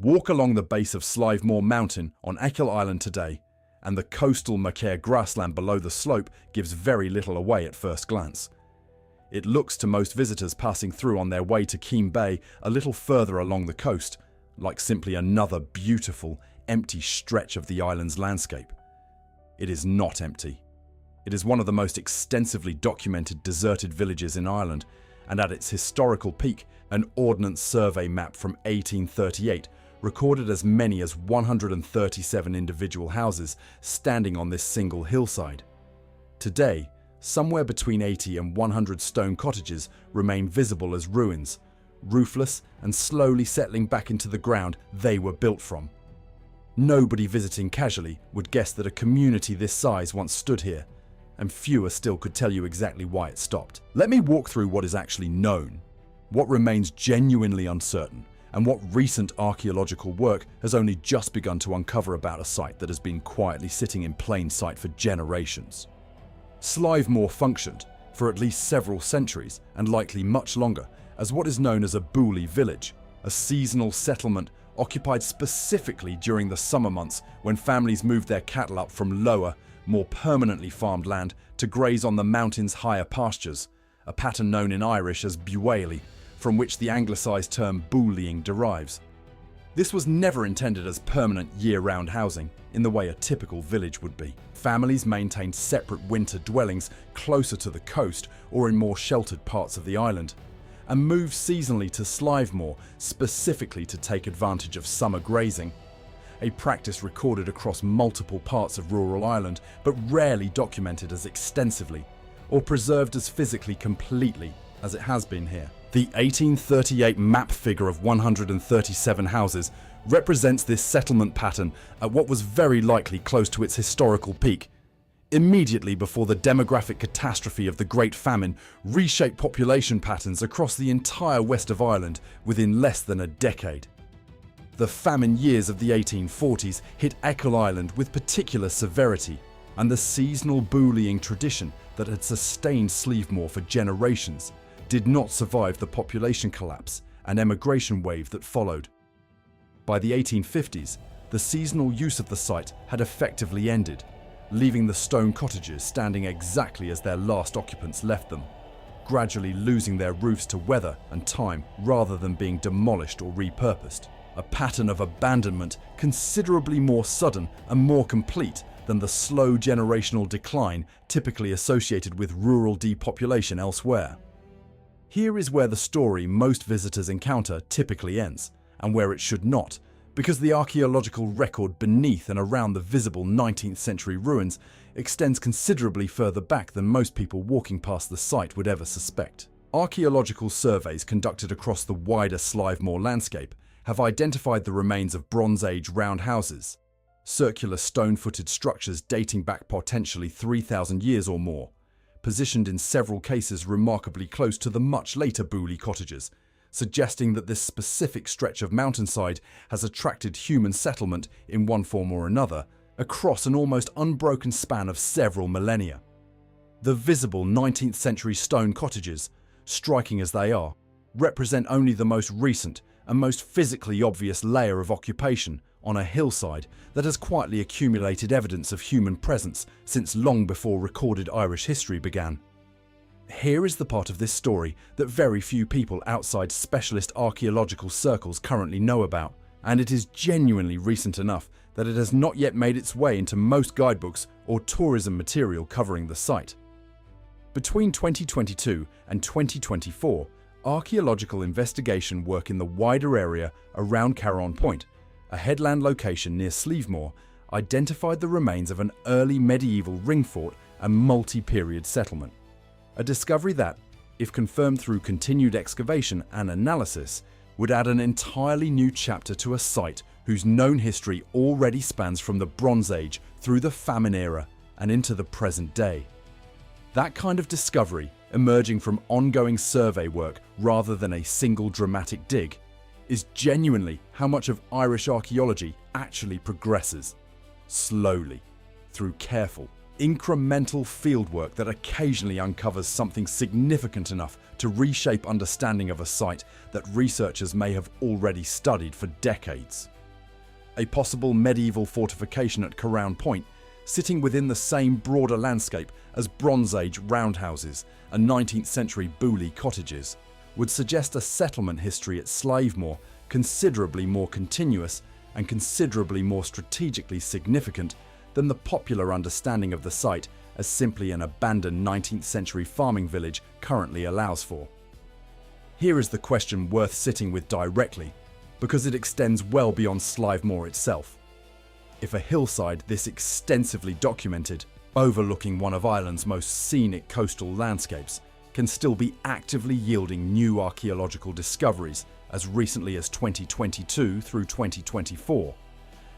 Walk along the base of Slievemore Mountain on Achill Island today, and the coastal Macaire grassland below the slope gives very little away at first glance. It looks to most visitors passing through on their way to Keem Bay a little further along the coast, like simply another beautiful, empty stretch of the island's landscape. It is not empty. It is one of the most extensively documented deserted villages in Ireland, and at its historical peak, an Ordnance Survey map from 1838 recorded as many as 137 individual houses standing on this single hillside. Today, somewhere between 80 and 100 stone cottages remain visible as ruins, roofless and slowly settling back into the ground they were built from. Nobody visiting casually would guess that a community this size once stood here, and fewer still could tell you exactly why it stopped. Let me walk through what is actually known, what remains genuinely uncertain, and what recent archaeological work has only just begun to uncover about a site that has been quietly sitting in plain sight for generations. Slievemore functioned, for at least several centuries, and likely much longer, as what is known as a booley village, a seasonal settlement occupied specifically during the summer months when families moved their cattle up from lower, more permanently farmed land to graze on the mountain's higher pastures, a pattern known in Irish as bualey, from which the anglicised term booleying derives. This was never intended as permanent year-round housing, in the way a typical village would be. Families maintained separate winter dwellings closer to the coast or in more sheltered parts of the island, and moved seasonally to Slievemore specifically to take advantage of summer grazing, a practice recorded across multiple parts of rural Ireland but rarely documented as extensively or preserved as physically completely as it has been here. The 1838 map figure of 137 houses represents this settlement pattern at what was very likely close to its historical peak, immediately before the demographic catastrophe of the Great Famine reshaped population patterns across the entire west of Ireland within less than a decade. The famine years of the 1840s hit Achill Island with particular severity, and the seasonal booleying tradition that had sustained Slievemore for generations did not survive the population collapse and emigration wave that followed. By the 1850s, the seasonal use of the site had effectively ended, leaving the stone cottages standing exactly as their last occupants left them, gradually losing their roofs to weather and time rather than being demolished or repurposed. A pattern of abandonment considerably more sudden and more complete than the slow generational decline typically associated with rural depopulation elsewhere. Here is where the story most visitors encounter typically ends, and where it should not, because the archaeological record beneath and around the visible 19th century ruins extends considerably further back than most people walking past the site would ever suspect. Archaeological surveys conducted across the wider Slievemore landscape have identified the remains of Bronze Age round houses, circular stone-footed structures dating back potentially 3,000 years or more, positioned in several cases remarkably close to the much later booley cottages, suggesting that this specific stretch of mountainside has attracted human settlement in one form or another across an almost unbroken span of several millennia. The visible 19th century stone cottages, striking as they are, represent only the most recent and most physically obvious layer of occupation on a hillside that has quietly accumulated evidence of human presence since long before recorded Irish history began. Here is the part of this story that very few people outside specialist archaeological circles currently know about, and it is genuinely recent enough that it has not yet made its way into most guidebooks or tourism material covering the site. Between 2022 and 2024, archaeological investigation work in the wider area around Caraun Point, a headland location near Slievemore, identified the remains of an early medieval ring fort and multi-period settlement. A discovery that, if confirmed through continued excavation and analysis, would add an entirely new chapter to a site whose known history already spans from the Bronze Age through the Famine era and into the present day. That kind of discovery, emerging from ongoing survey work rather than a single dramatic dig, is genuinely how much of Irish archaeology actually progresses, slowly, through careful, incremental fieldwork that occasionally uncovers something significant enough to reshape understanding of a site that researchers may have already studied for decades. A possible medieval fortification at Caraun Point, sitting within the same broader landscape as Bronze Age roundhouses and 19th century booley cottages, would suggest a settlement history at Slievemore considerably more continuous and considerably more strategically significant than the popular understanding of the site as simply an abandoned 19th century farming village currently allows for. Here is the question worth sitting with directly, because it extends well beyond Slievemore itself. If a hillside this extensively documented, overlooking one of Ireland's most scenic coastal landscapes, can still be actively yielding new archaeological discoveries as recently as 2022 through 2024,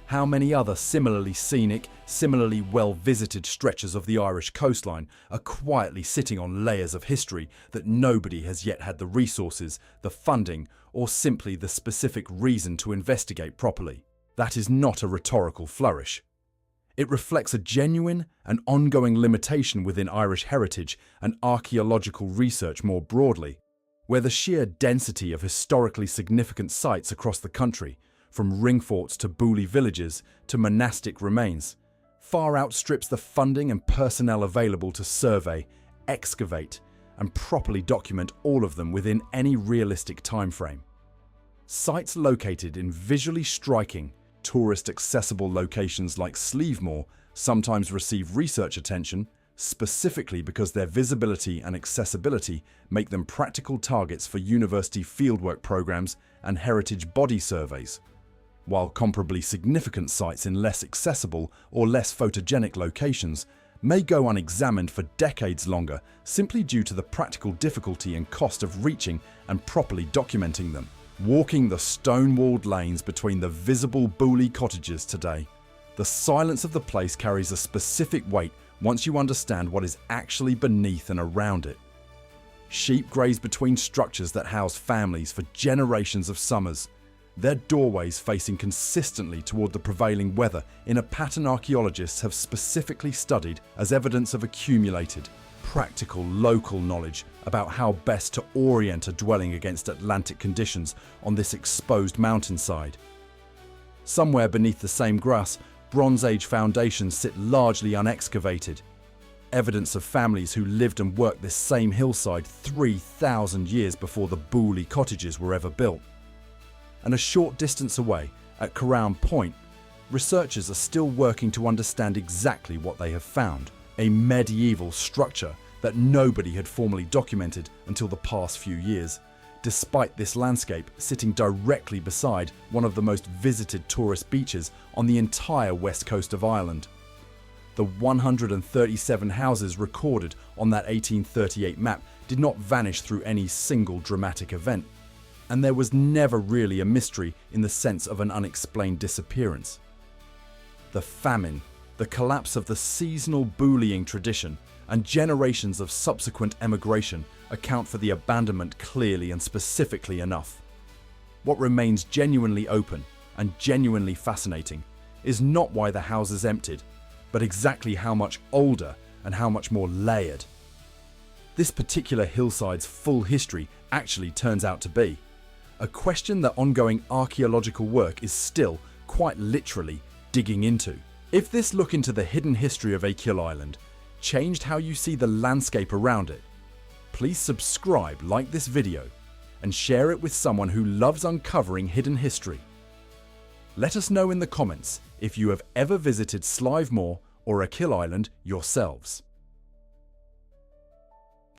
how many other similarly scenic, similarly well-visited stretches of the Irish coastline are quietly sitting on layers of history that nobody has yet had the resources, the funding, or simply the specific reason to investigate properly? That is not a rhetorical flourish. It reflects a genuine and ongoing limitation within Irish heritage and archaeological research more broadly, where the sheer density of historically significant sites across the country, from ring forts to booley villages to monastic remains, far outstrips the funding and personnel available to survey, excavate, and properly document all of them within any realistic timeframe. Sites located in visually striking, tourist-accessible locations like Slievemore sometimes receive research attention specifically because their visibility and accessibility make them practical targets for university fieldwork programs and heritage body surveys, while comparably significant sites in less accessible or less photogenic locations may go unexamined for decades longer simply due to the practical difficulty and cost of reaching and properly documenting them. Walking the stone-walled lanes between the visible booley cottages today, the silence of the place carries a specific weight once you understand what is actually beneath and around it. Sheep graze between structures that house families for generations of summers, their doorways facing consistently toward the prevailing weather in a pattern archaeologists have specifically studied as evidence of accumulated, practical local knowledge about how best to orient a dwelling against Atlantic conditions on this exposed mountainside. Somewhere beneath the same grass, Bronze Age foundations sit largely unexcavated, evidence of families who lived and worked this same hillside 3,000 years before the booley cottages were ever built. And a short distance away, at Caraun Point, researchers are still working to understand exactly what they have found: a medieval structure that nobody had formally documented until the past few years, despite this landscape sitting directly beside one of the most visited tourist beaches on the entire west coast of Ireland. The 137 houses recorded on that 1838 map did not vanish through any single dramatic event, and there was never really a mystery in the sense of an unexplained disappearance. The famine, the collapse of the seasonal booleying tradition, and generations of subsequent emigration account for the abandonment clearly and specifically enough. What remains genuinely open and genuinely fascinating is not why the houses emptied, but exactly how much older and how much more layered this particular hillside's full history actually turns out to be. A question that ongoing archaeological work is still, quite literally, digging into. If this look into the hidden history of Achill Island changed how you see the landscape around it, please subscribe, like this video, and share it with someone who loves uncovering hidden history. Let us know in the comments if you have ever visited Slievemore or Achill Island yourselves.